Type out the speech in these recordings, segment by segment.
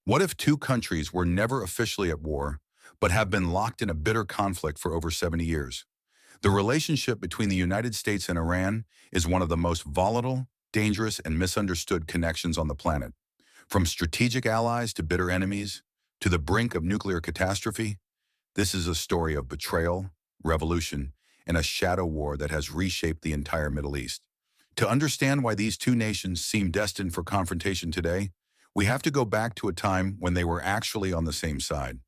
What if two countries were never officially at war, but have been locked in a bitter conflict for over 70 years? The relationship between the United States and Iran is one of the most volatile, dangerous, and misunderstood connections on the planet. From strategic allies to bitter enemies, to the brink of nuclear catastrophe, this is a story of betrayal, revolution, and a shadow war that has reshaped the entire Middle East. To understand why these two nations seem destined for confrontation today, we have to go back to a time when they were actually on the same side.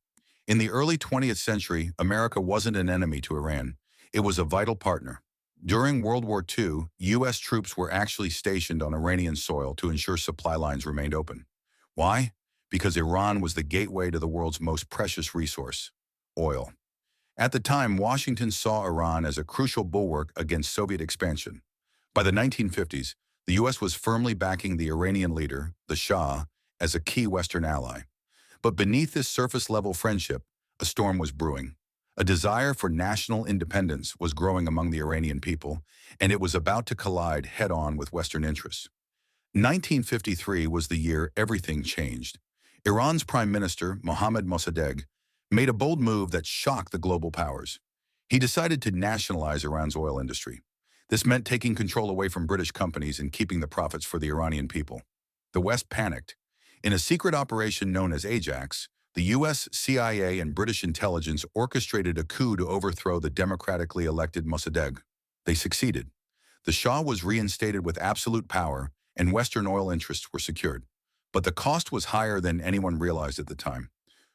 In the early 20th century, America wasn't an enemy to Iran. It was a vital partner. During World War II, U.S. troops were actually stationed on Iranian soil to ensure supply lines remained open. Why? Because Iran was the gateway to the world's most precious resource, oil. At the time, Washington saw Iran as a crucial bulwark against Soviet expansion. By the 1950s, the U.S. was firmly backing the Iranian leader, the Shah, as a key Western ally. But beneath this surface-level friendship, a storm was brewing. A desire for national independence was growing among the Iranian people, and it was about to collide head-on with Western interests. 1953 was the year everything changed. Iran's Prime Minister, Mohammad Mossadegh, made a bold move that shocked the global powers. He decided to nationalize Iran's oil industry. This meant taking control away from British companies and keeping the profits for the Iranian people. The West panicked. In a secret operation known as Ajax, the U.S., CIA, and British intelligence orchestrated a coup to overthrow the democratically elected Mossadegh. They succeeded. The Shah was reinstated with absolute power, and Western oil interests were secured. But the cost was higher than anyone realized at the time.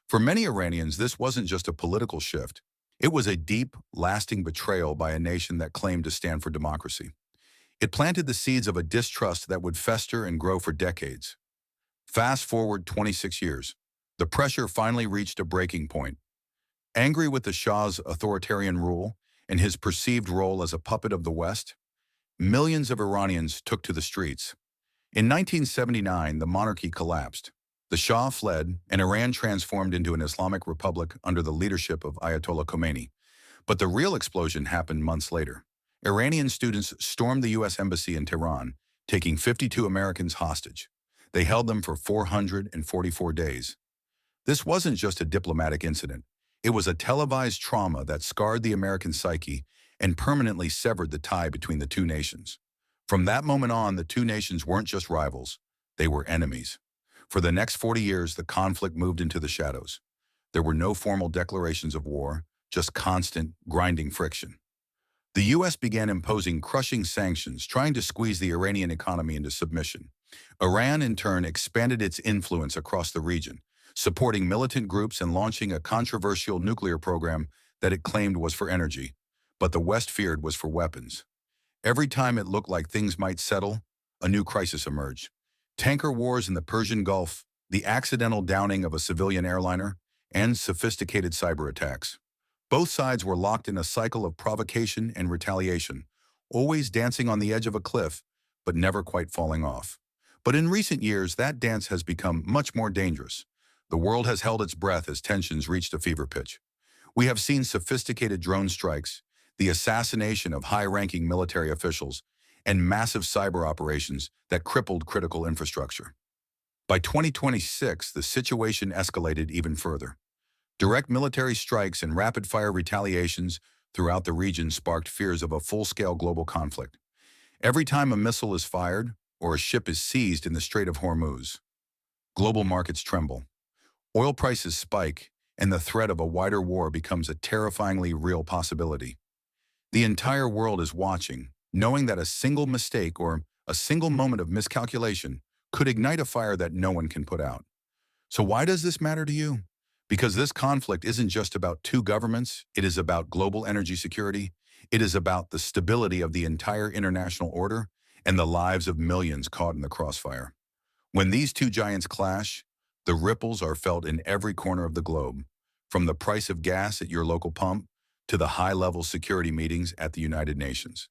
For many Iranians, this wasn't just a political shift. It was a deep, lasting betrayal by a nation that claimed to stand for democracy. It planted the seeds of a distrust that would fester and grow for decades. Fast forward 26 years. The pressure finally reached a breaking point. Angry with the Shah's authoritarian rule and his perceived role as a puppet of the West, millions of Iranians took to the streets. In 1979, the monarchy collapsed. The Shah fled, and Iran transformed into an Islamic republic under the leadership of Ayatollah Khomeini. But the real explosion happened months later. Iranian students stormed the U.S. Embassy in Tehran, taking 52 Americans hostage. They held them for 444 days. This wasn't just a diplomatic incident. It was a televised trauma that scarred the American psyche and permanently severed the tie between the two nations. From that moment on, the two nations weren't just rivals, they were enemies. For the next 40 years, the conflict moved into the shadows. There were no formal declarations of war, just constant, grinding friction. The U.S. began imposing crushing sanctions, trying to squeeze the Iranian economy into submission. Iran, in turn, expanded its influence across the region, supporting militant groups and launching a controversial nuclear program that it claimed was for energy, but the West feared was for weapons. Every time it looked like things might settle, a new crisis emerged. Tanker wars in the Persian Gulf, the accidental downing of a civilian airliner, and sophisticated cyber attacks. Both sides were locked in a cycle of provocation and retaliation, always dancing on the edge of a cliff, but never quite falling off. But in recent years, that dance has become much more dangerous. The world has held its breath as tensions reached a fever pitch. We have seen sophisticated drone strikes, the assassination of high-ranking military officials, and massive cyber operations that crippled critical infrastructure. By 2026, the situation escalated even further. Direct military strikes and rapid-fire retaliations throughout the region sparked fears of a full-scale global conflict. Every time a missile is fired or a ship is seized in the Strait of Hormuz, global markets tremble. Oil prices spike, and the threat of a wider war becomes a terrifyingly real possibility. The entire world is watching, knowing that a single mistake or a single moment of miscalculation could ignite a fire that no one can put out. So why does this matter to you? Because this conflict isn't just about two governments, it is about global energy security, it is about the stability of the entire international order, and the lives of millions caught in the crossfire. When these two giants clash, the ripples are felt in every corner of the globe, from the price of gas at your local pump to the high-level security meetings at the United Nations.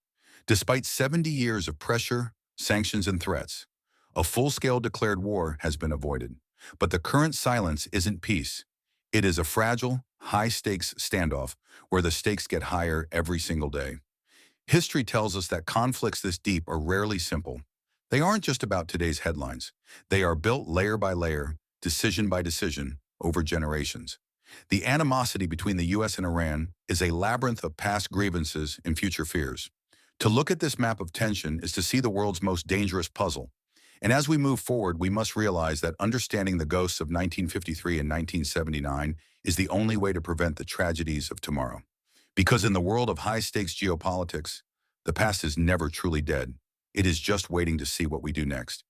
Despite 70 years of pressure, sanctions, and threats, a full-scale declared war has been avoided. But the current silence isn't peace. It is a fragile, high-stakes standoff where the stakes get higher every single day. History tells us that conflicts this deep are rarely simple. They aren't just about today's headlines. They are built layer by layer, decision by decision, over generations. The animosity between the U.S. and Iran is a labyrinth of past grievances and future fears. To look at this map of tension is to see the world's most dangerous puzzle. And as we move forward, we must realize that understanding the ghosts of 1953 and 1979 is the only way to prevent the tragedies of tomorrow. Because in the world of high-stakes geopolitics, the past is never truly dead. It is just waiting to see what we do next.